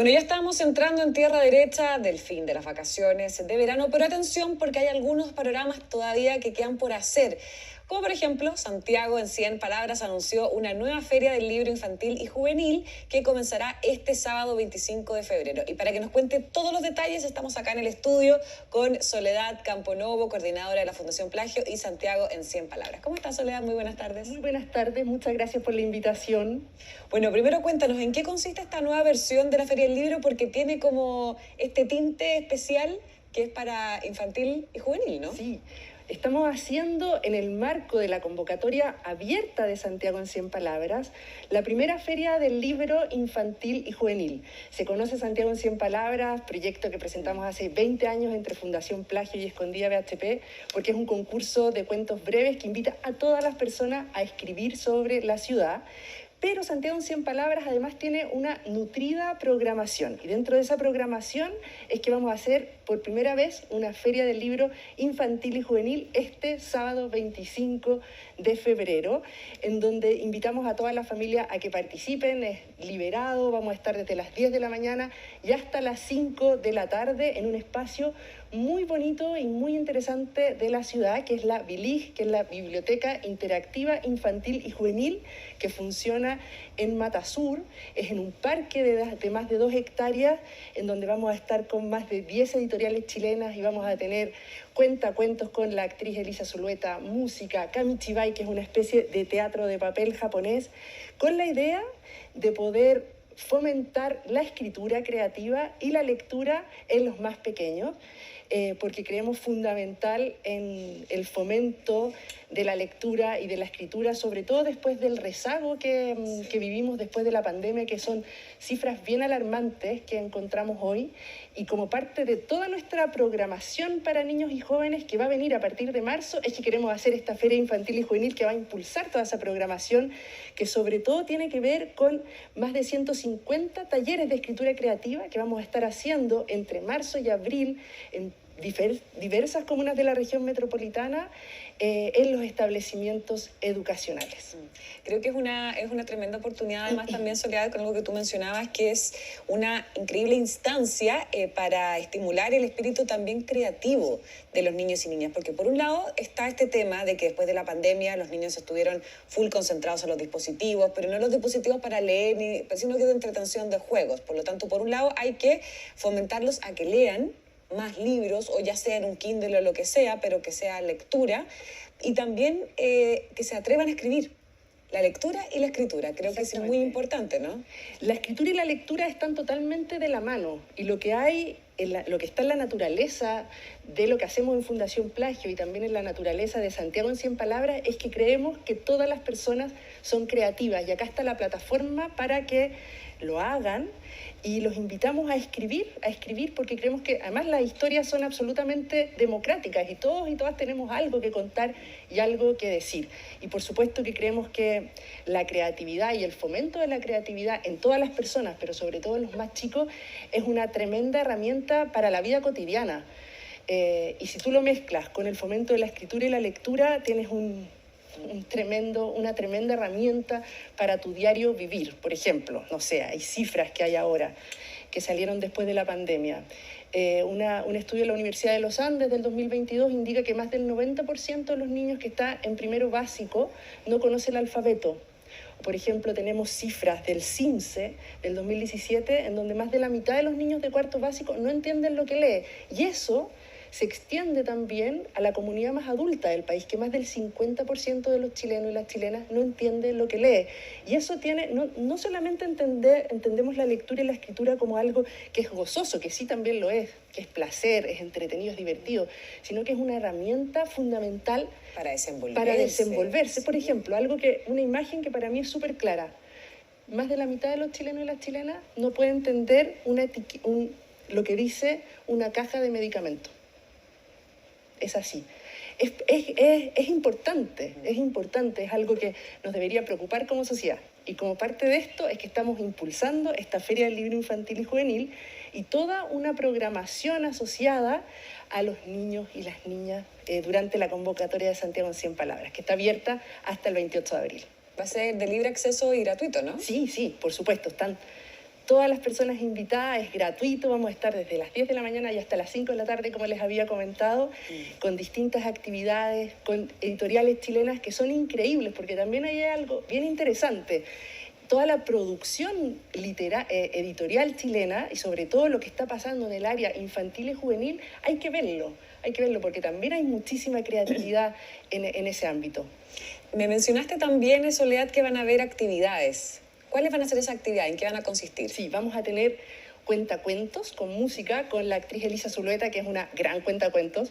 Bueno, ya estamos entrando en tierra derecha del fin de las vacaciones de verano, pero atención porque hay algunos panoramas todavía que quedan por hacer. Como por ejemplo, Santiago en 100 Palabras anunció una nueva feria del libro infantil y juvenil que comenzará este sábado 25 de febrero. Y para que nos cuente todos los detalles, estamos acá en el estudio con Soledad Camponovo, coordinadora de la Fundación Plagio, y Santiago en 100 Palabras. ¿Cómo estás, Soledad? Muy buenas tardes. Muy buenas tardes, muchas gracias por la invitación. Bueno, primero cuéntanos, ¿en qué consiste esta nueva versión de la Feria del Libro? Porque tiene como este tinte especial que es para infantil y juvenil, ¿no? Sí, estamos haciendo en el marco de la convocatoria abierta de Santiago en 100 Palabras, la primera Feria del Libro Infantil y Juvenil. Se conoce Santiago en 100 Palabras, proyecto que presentamos hace 20 años entre Fundación Plagio y Escondida BHP, porque es un concurso de cuentos breves que invita a todas las personas a escribir sobre la ciudad. Pero Santiago en 100 Palabras además tiene una nutrida programación. Y dentro de esa programación es que vamos a hacer por primera vez una feria del libro infantil y juvenil este sábado 25 de febrero, en donde invitamos a toda la familia a que participen. Es liberado, vamos a estar desde las 10 de la mañana y hasta las 5 de la tarde en un espacio muy bonito y muy interesante de la ciudad, que es la BILIG, que es la Biblioteca Interactiva Infantil y Juvenil, que funciona en Matasur. Es en un parque de más de 2 hectáreas, en donde vamos a estar con más de 10 editoriales chilenas y vamos a tener cuentacuentos con la actriz Elisa Zulueta, música, kamichibai, que es una especie de teatro de papel japonés, con la idea de poder fomentar la escritura creativa y la lectura en los más pequeños, porque creemos fundamental en el fomento de la lectura y de la escritura, sobre todo después del rezago que vivimos después de la pandemia, que son cifras bien alarmantes que encontramos hoy, y como parte de toda nuestra programación para niños y jóvenes que va a venir a partir de marzo, es que queremos hacer esta feria infantil y juvenil que va a impulsar toda esa programación, que sobre todo tiene que ver con más de 150 talleres de escritura creativa que vamos a estar haciendo entre marzo y abril en diversas comunas de la región metropolitana, en los establecimientos educacionales. Creo que es una tremenda oportunidad, además también, Soledad, con algo que tú mencionabas, que es una increíble instancia para estimular el espíritu también creativo de los niños y niñas, porque por un lado está este tema de que después de la pandemia los niños estuvieron full concentrados en los dispositivos, pero no los dispositivos para leer, sino que de entretención de juegos. Por lo tanto, por un lado hay que fomentarlos a que lean más libros, o ya sea en un Kindle o lo que sea, pero que sea lectura, y también que se atrevan a escribir. La lectura y la escritura, creo que es muy importante, ¿no? La escritura y la lectura están totalmente de la mano, y lo que hay, lo que está en la naturaleza de lo que hacemos en Fundación Plagio y también en la naturaleza de Santiago en 100 Palabras, es que creemos que todas las personas son creativas, y acá está la plataforma para que lo hagan, y los invitamos a escribir porque creemos que además las historias son absolutamente democráticas y todos y todas tenemos algo que contar y algo que decir. Y por supuesto que creemos que la creatividad y el fomento de la creatividad en todas las personas, pero sobre todo en los más chicos, es una tremenda herramienta para la vida cotidiana. Y si tú lo mezclas con el fomento de la escritura y la lectura, tienes una tremenda herramienta para tu diario vivir. Por ejemplo, no sé, hay cifras que hay ahora que salieron después de la pandemia. Un estudio de la Universidad de los Andes del 2022 indica que más del 90% de los niños que están en primero básico no conocen el alfabeto. Por ejemplo, tenemos cifras del CINCE del 2017 en donde más de la mitad de los niños de cuarto básico no entienden lo que lee. Y eso se extiende también a la comunidad más adulta del país, que más del 50% de los chilenos y las chilenas no entienden lo que lee. Y eso tiene, no solamente entendemos la lectura y la escritura como algo que es gozoso, que sí también lo es, que es placer, es entretenido, es divertido, sino que es una herramienta fundamental para desenvolverse. Por ejemplo, una imagen que para mí es súper clara. Más de la mitad de los chilenos y las chilenas no pueden entender lo que dice una caja de medicamentos. Es así. Es importante, es algo que nos debería preocupar como sociedad. Y como parte de esto es que estamos impulsando esta Feria del Libro Infantil y Juvenil y toda una programación asociada a los niños y las niñas durante la convocatoria de Santiago en 100 Palabras, que está abierta hasta el 28 de abril. Va a ser de libre acceso y gratuito, ¿no? Sí, por supuesto. Están todas las personas invitadas, es gratuito, vamos a estar desde las 10 de la mañana y hasta las 5 de la tarde, como les había comentado, con distintas actividades, con editoriales chilenas que son increíbles, porque también hay algo bien interesante. Toda la producción editorial chilena y sobre todo lo que está pasando en el área infantil y juvenil, hay que verlo porque también hay muchísima creatividad en ese ámbito. Me mencionaste también, Soledad, que van a haber actividades. ¿Cuáles van a ser esas actividades? ¿En qué van a consistir? Sí, vamos a tener cuentacuentos con música, con la actriz Elisa Zulueta, que es una gran cuentacuentos.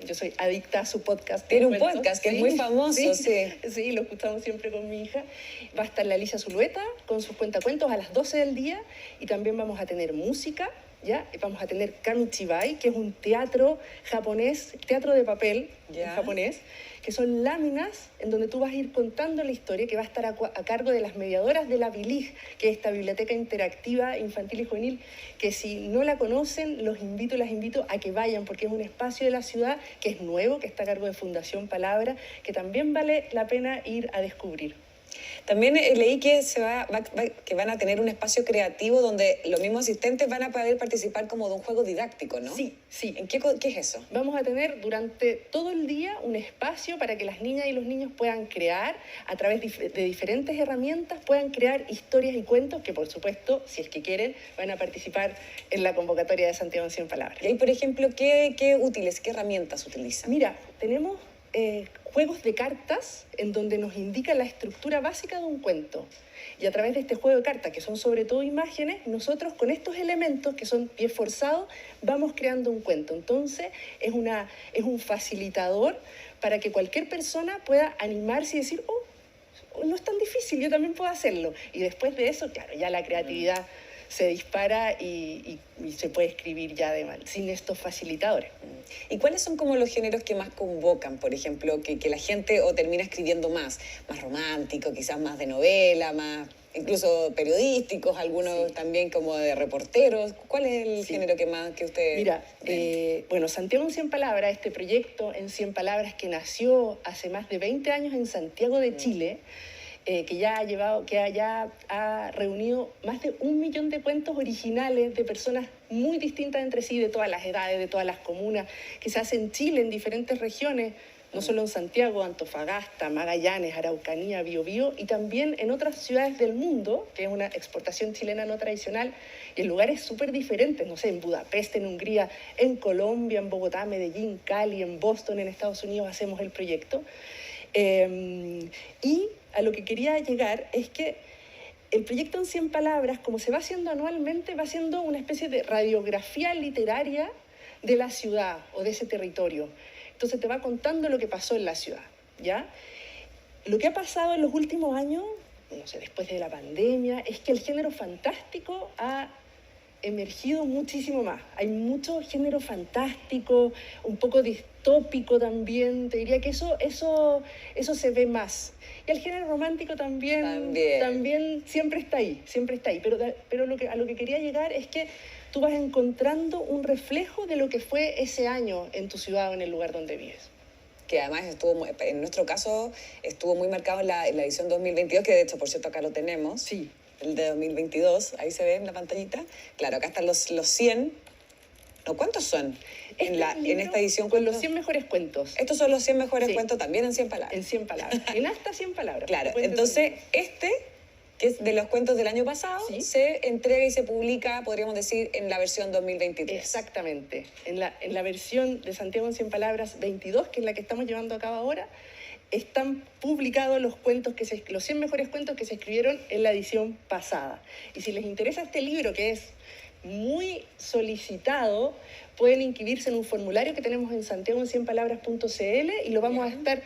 Yo soy adicta a su podcast. Tiene un podcast que es muy famoso, sí. Sí, lo escuchamos siempre con mi hija. Va a estar la Elisa Zulueta con sus cuentacuentos a las 12 del día y también vamos a tener música, ¿ya? Vamos a tener Kamichibai, que es un teatro japonés, teatro de papel en japonés, que son láminas en donde tú vas a ir contando la historia, que va a estar a cargo de las mediadoras de la BILIG, que es esta biblioteca interactiva infantil y juvenil, que si no la conocen, las invito a que vayan, porque es un espacio de la ciudad que es nuevo, que está a cargo de Fundación Palabra, que también vale la pena ir a descubrir. También leí que, que van a tener un espacio creativo donde los mismos asistentes van a poder participar como de un juego didáctico, ¿no? Sí, sí. ¿En qué es eso? Vamos a tener durante todo el día un espacio para que las niñas y los niños puedan crear, a través de diferentes herramientas, puedan crear historias y cuentos que, por supuesto, si es que quieren, van a participar en la convocatoria de Santiago en 100 palabras. Y ahí, por ejemplo, ¿qué útiles, qué herramientas utilizan? Mira, tenemos juegos de cartas en donde nos indica la estructura básica de un cuento. Y a través de este juego de cartas, que son sobre todo imágenes, nosotros con estos elementos, que son pies forzados, vamos creando un cuento. Entonces, es un facilitador para que cualquier persona pueda animarse y decir, oh, no es tan difícil, yo también puedo hacerlo. Y después de eso, claro, ya la creatividad se dispara y se puede escribir ya sin estos facilitadores. ¿Y cuáles son como los géneros que más convocan, por ejemplo, que la gente o termina escribiendo más romántico, quizás más de novela, más incluso periodísticos, algunos también como de reporteros? ¿Cuál es el género que usted... Mira, bueno, Santiago en 100 palabras, este proyecto en 100 palabras que nació hace más de 20 años en Santiago de Chile, que ya ha reunido más de 1 millón de cuentos originales de personas muy distintas entre sí, de todas las edades, de todas las comunas, que se hacen en Chile, en diferentes regiones, no solo en Santiago, Antofagasta, Magallanes, Araucanía, Biobío, y también en otras ciudades del mundo, que es una exportación chilena no tradicional, y en lugares súper diferentes, no sé, en Budapest, en Hungría, en Colombia, en Bogotá, Medellín, Cali, en Boston, en Estados Unidos, hacemos el proyecto. Y a lo que quería llegar es que el proyecto en 100 palabras, como se va haciendo anualmente, va siendo una especie de radiografía literaria de la ciudad o de ese territorio. Entonces te va contando lo que pasó en la ciudad, ¿ya? Lo que ha pasado en los últimos años, no sé, después de la pandemia, es que el género fantástico ha emergido muchísimo más. Hay mucho género fantástico, un poco distópico también. Te diría que eso se ve más. Y el género romántico también siempre está ahí, siempre está ahí. Pero a lo que quería llegar es que tú vas encontrando un reflejo de lo que fue ese año en tu ciudad o en el lugar donde vives. Que además en nuestro caso estuvo muy marcado en la edición 2022, que de hecho, por cierto, acá lo tenemos. Sí. El de 2022, ahí se ve en la pantallita. Claro, acá están los 100. ¿No? ¿Cuántos son en esta edición? Con los 100 mejores cuentos. Estos son los 100 mejores cuentos también en 100 palabras. En 100 palabras. En hasta 100 palabras. Claro, entonces que es de los cuentos del año pasado, se entrega y se publica, podríamos decir, en la versión 2023. Exactamente. En la versión de Santiago en 100 palabras 22, que es la que estamos llevando a cabo ahora, están publicados los 100 mejores cuentos que se escribieron en la edición pasada. Y si les interesa este libro, que es muy solicitado, pueden inscribirse en un formulario que tenemos en santiagoen100palabras.cl y lo vamos a estar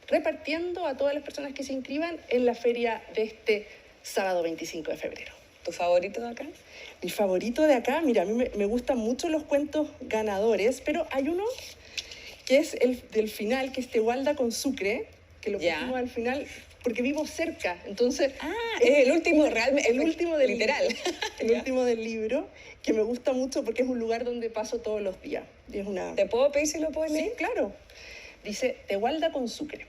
repartiendo a todas las personas que se inscriban en la feria de este sábado 25 de febrero. ¿Tu favorito de acá? Mi favorito de acá, mira, a mí me gustan mucho los cuentos ganadores, pero hay uno que es el del final, que es Tehualda con Sucre, que lo pusimos al final porque vivo cerca, entonces... es el último, realmente, el último del literal. Libro, el último del libro, que me gusta mucho porque es un lugar donde paso todos los días. Y es una... ¿Te puedo pedir si lo puedes leer? Sí, claro. Dice, Tehualda con Sucre.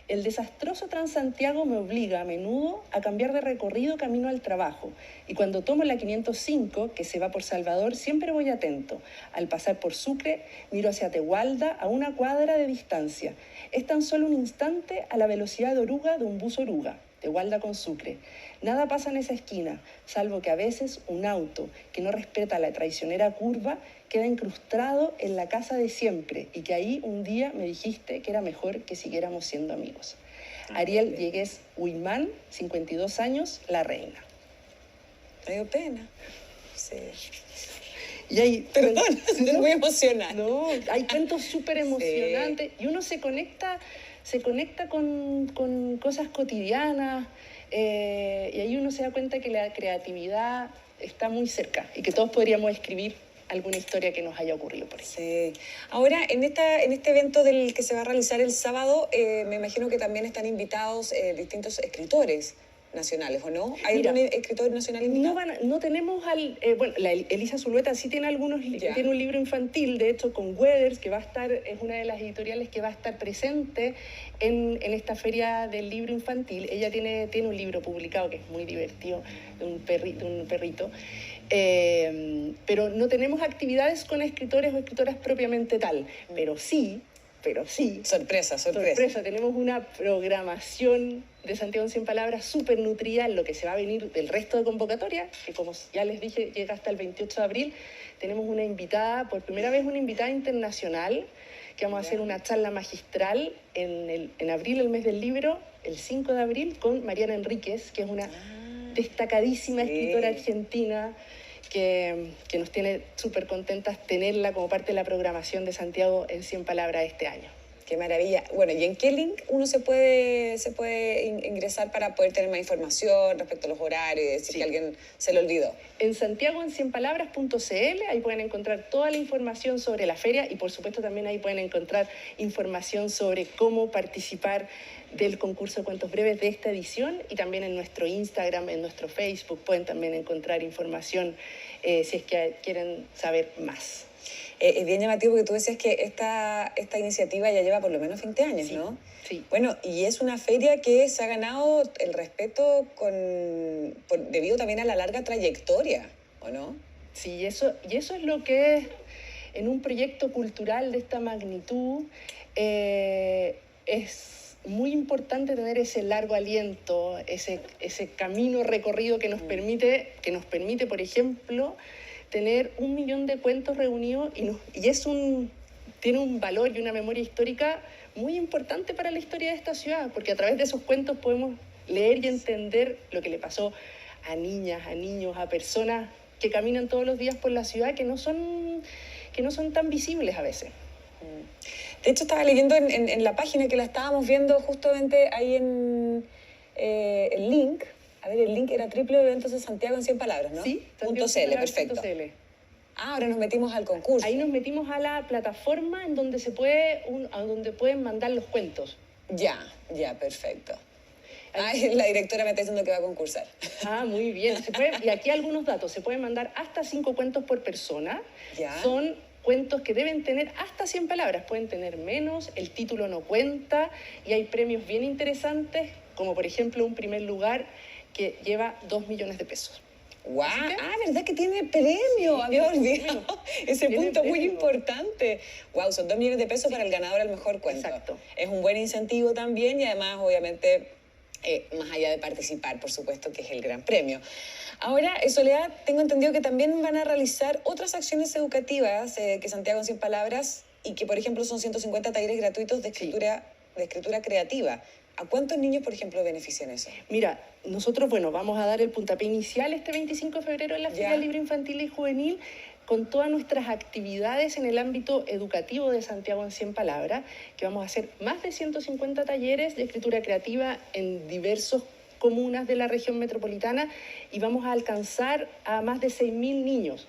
El desastroso Transantiago me obliga a menudo a cambiar de recorrido camino al trabajo. Y cuando tomo la 505, que se va por Salvador, siempre voy atento. Al pasar por Sucre, miro hacia Tegualda a una cuadra de distancia. Es tan solo un instante a la velocidad de oruga de un bus oruga. Tegualda con Sucre. Nada pasa en esa esquina, salvo que a veces un auto que no respeta la traicionera curva queda incrustado en la casa de siempre y que ahí un día me dijiste que era mejor que siguiéramos siendo amigos. Ariel Diegues Huimán, 52 años, La Reina. Me dio pena. Sí. Y hay, Perdón, estoy muy emocionada. No, hay cuentos súper emocionantes y uno se conecta con cosas cotidianas y ahí uno se da cuenta que la creatividad está muy cerca y que todos podríamos escribir alguna historia que nos haya ocurrido por ahí. Sí. Ahora, en este evento del que se va a realizar el sábado, me imagino que también están invitados distintos escritores nacionales, ¿o no? ¿Hay Mira, algún escritor nacional invitado? No tenemos al... bueno, la Elisa Zulueta sí tiene tiene un libro infantil, de hecho, con Weathers, que va a estar, es una de las editoriales que va a estar presente en esta feria del libro infantil. Ella tiene un libro publicado que es muy divertido, de un perrito. Pero no tenemos actividades con escritores o escritoras propiamente tal, pero sí... Sorpresa. Tenemos una programación de Santiago en 100 Palabras súper nutrida en lo que se va a venir del resto de convocatoria, que como ya les dije, llega hasta el 28 de abril. Tenemos una invitada, por primera vez una invitada internacional, que vamos a hacer una charla magistral en abril, el mes del libro, el 5 de abril, con Mariana Enríquez, que es una destacadísima escritora argentina, que nos tiene súper contentas tenerla como parte de la programación de Santiago en 100 Palabras este año. Qué maravilla. Bueno, ¿y en qué link uno se puede ingresar para poder tener más información respecto a los horarios, si es que alguien se lo olvidó? En santiagoencienpalabras.cl, ahí pueden encontrar toda la información sobre la feria y por supuesto también ahí pueden encontrar información sobre cómo participar del concurso de cuentos breves de esta edición y también en nuestro Instagram, en nuestro Facebook pueden también encontrar información si es que quieren saber más. Es bien llamativo porque tú decías que esta iniciativa ya lleva por lo menos 20 años, sí, ¿no? Sí. Bueno, y es una feria que se ha ganado el respeto debido también a la larga trayectoria, ¿o no? Sí, y eso es lo que es en un proyecto cultural de esta magnitud. Es muy importante tener ese largo aliento, ese camino recorrido que nos permite, por ejemplo, tener 1 millón de cuentos reunidos y tiene un valor y una memoria histórica muy importante para la historia de esta ciudad, porque a través de esos cuentos podemos leer y entender lo que le pasó a niñas, a niños, a personas que caminan todos los días por la ciudad que no son tan visibles a veces. De hecho, estaba leyendo en la página que la estábamos viendo justamente ahí en el link. A ver, el link era www.santiago en 100 palabras, ¿no? Sí, .cl, perfecto. Ahora nos metimos al concurso. Ahí nos metimos a la plataforma en donde donde pueden mandar los cuentos. Ya, perfecto. La directora me está diciendo que va a concursar. Muy bien. Y aquí algunos datos. Se pueden mandar hasta 5 cuentos por persona. Ya. Son cuentos que deben tener hasta 100 palabras. Pueden tener menos, el título no cuenta y hay premios bien interesantes, como por ejemplo un primer lugar que lleva 2 millones de pesos. ¡Guau! ¿Verdad que tiene premio? Había olvidado ese punto muy importante. ¡Guau! Son 2 millones de pesos para el ganador al mejor cuento. Exacto. Es un buen incentivo también y además, obviamente, más allá de participar, por supuesto, que es el gran premio. Ahora, Soledad, tengo entendido que también van a realizar otras acciones educativas que Santiago en 100 Palabras y que, por ejemplo, son 150 talleres gratuitos de escritura creativa. ¿A cuántos niños, por ejemplo, benefician eso? Mira, nosotros, vamos a dar el puntapié inicial este 25 de febrero en la Feria del Libro Infantil y Juvenil con todas nuestras actividades en el ámbito educativo de Santiago en 100 Palabras, que vamos a hacer más de 150 talleres de escritura creativa en diversas comunas de la región metropolitana y vamos a alcanzar a más de 6.000 niños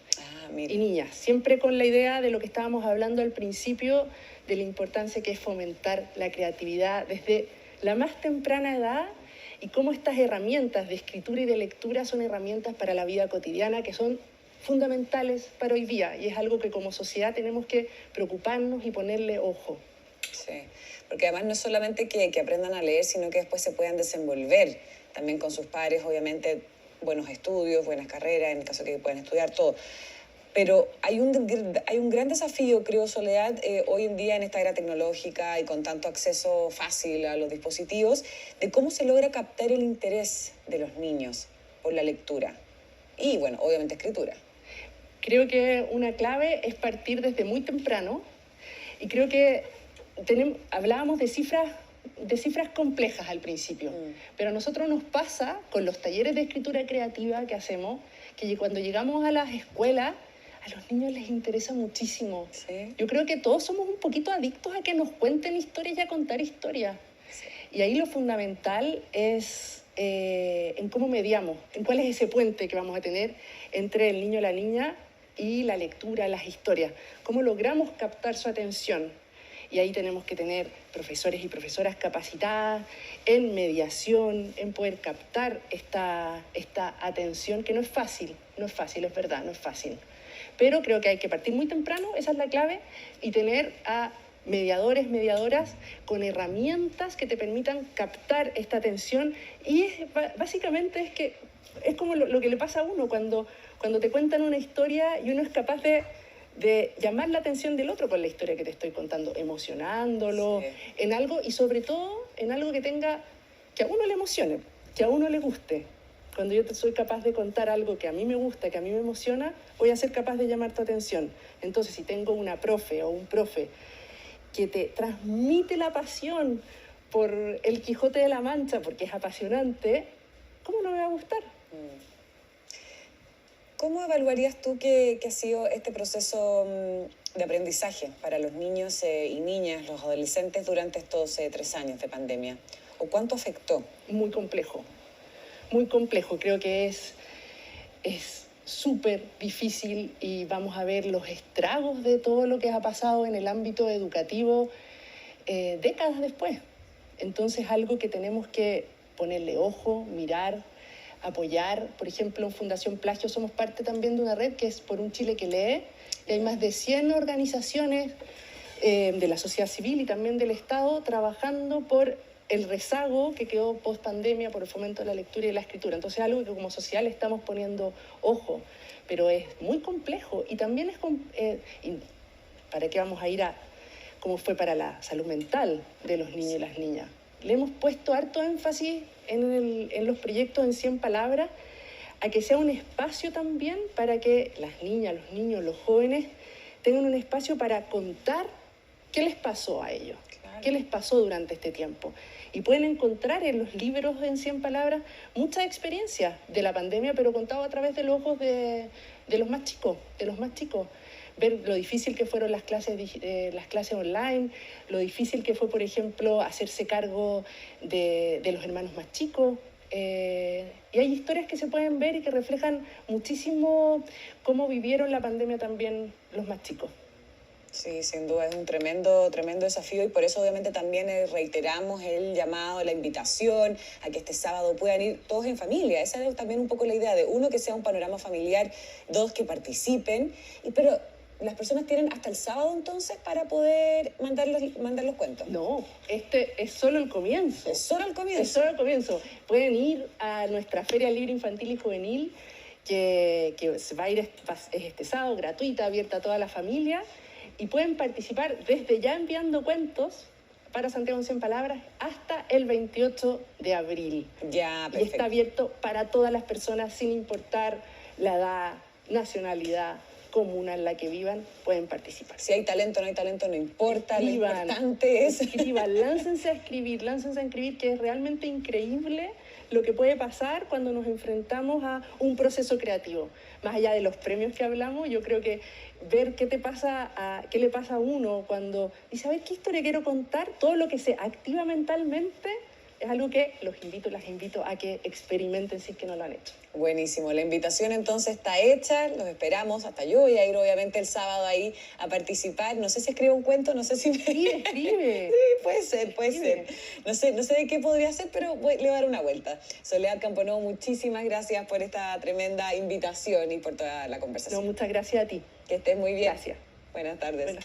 y niñas, siempre con la idea de lo que estábamos hablando al principio, de la importancia que es fomentar la creatividad desde la más temprana edad y cómo estas herramientas de escritura y de lectura son herramientas para la vida cotidiana que son fundamentales para hoy día y es algo que como sociedad tenemos que preocuparnos y ponerle ojo. Sí, porque además no es solamente que aprendan a leer, sino que después se puedan desenvolver también con sus pares, obviamente buenos estudios, buenas carreras, en el caso que puedan estudiar todo. Pero hay un gran desafío, creo, Soledad, hoy en día en esta era tecnológica y con tanto acceso fácil a los dispositivos, de cómo se logra captar el interés de los niños por la lectura y, bueno, obviamente escritura. Creo que una clave es partir desde muy temprano y creo que hablábamos de cifras complejas al principio, pero a nosotros nos pasa con los talleres de escritura creativa que hacemos, que cuando llegamos a las escuelas, a los niños les interesa muchísimo. Sí. Yo creo que todos somos un poquito adictos a que nos cuenten historias y a contar historias. Sí. Y ahí lo fundamental es en cómo mediamos, en cuál es ese puente que vamos a tener entre el niño y la niña y la lectura, las historias. Cómo logramos captar su atención. Y ahí tenemos que tener profesores y profesoras capacitadas en mediación, en poder captar esta atención, que no es fácil, es verdad, no es fácil. Pero creo que hay que partir muy temprano, esa es la clave, y tener a mediadores, mediadoras con herramientas que te permitan captar esta atención. Y básicamente es como lo que le pasa a uno cuando te cuentan una historia y uno es capaz de llamar la atención del otro con la historia que te estoy contando, emocionándolo, sí, en algo, y sobre todo en algo que a uno le emocione, que a uno le guste. Cuando yo soy capaz de contar algo que a mí me gusta, que a mí me emociona, voy a ser capaz de llamar tu atención. Entonces, si tengo una profe o un profe que te transmite la pasión por el Quijote de la Mancha, porque es apasionante, ¿cómo no me va a gustar? ¿Cómo evaluarías tú que ha sido este proceso de aprendizaje para los niños y niñas, los adolescentes, durante estos 3 años de pandemia? ¿O cuánto afectó? Muy complejo, muy complejo. Creo que es súper difícil y vamos a ver los estragos de todo lo que ha pasado en el ámbito educativo décadas después. Entonces, algo que tenemos que ponerle ojo, mirar, apoyar. Por ejemplo, en Fundación Plagio somos parte también de una red que es Por un Chile que lee, y hay más de 100 organizaciones de la sociedad civil y también del Estado trabajando por el rezago que quedó post pandemia por el fomento de la lectura y la escritura. Entonces, algo que como sociedad le estamos poniendo ojo, pero es muy complejo y también es ¿para qué vamos a ir a cómo fue para la salud mental de los niños y las niñas? Le hemos puesto harto énfasis en los proyectos en 100 palabras a que sea un espacio también para que las niñas, los niños, los jóvenes tengan un espacio para contar qué les pasó a ellos, claro, qué les pasó durante este tiempo. Y pueden encontrar en los libros en 100 palabras muchas experiencias de la pandemia, pero contado a través de los ojos de los más chicos, ver lo difícil que fueron las clases online, lo difícil que fue, por ejemplo, hacerse cargo de los hermanos más chicos. Y hay historias que se pueden ver y que reflejan muchísimo cómo vivieron la pandemia también los más chicos. Sí, sin duda es un tremendo desafío y por eso obviamente también reiteramos el llamado, la invitación a que este sábado puedan ir todos en familia. Esa es también un poco la idea de, uno, que sea un panorama familiar, dos, que participen, pero las personas tienen hasta el sábado entonces para poder mandar los cuentos. No, este es solo el comienzo. Es solo el comienzo. Es solo el comienzo. Pueden ir a nuestra Feria Libre Infantil y Juvenil, que va a ir este sábado, gratuita, abierta a toda la familia, y pueden participar desde ya enviando cuentos para Santiago en 100 palabras hasta el 28 de abril. Ya, perfecto. Y está abierto para todas las personas, sin importar la edad, nacionalidad, comuna en la que vivan, pueden participar. Si hay talento, no hay talento, no importa. Escriban, lo importante es... Escriban, láncense a escribir, que es realmente increíble lo que puede pasar cuando nos enfrentamos a un proceso creativo. Más allá de los premios que hablamos, yo creo que ver qué le pasa a uno cuando dice, a ver, ¿qué historia quiero contar? Todo lo que se activa mentalmente es algo que las invito a que experimenten si es que no lo han hecho. Buenísimo, la invitación entonces está hecha, los esperamos, hasta yo voy a ir obviamente el sábado ahí a participar, no sé si escribo un cuento, no sé si... Escribe. Sí, puede ser, no sé de qué podría ser, pero le voy a dar una vuelta. Soledad Camponovo, muchísimas gracias por esta tremenda invitación y por toda la conversación. No, muchas gracias a ti. Que estés muy bien. Gracias. Buenas tardes.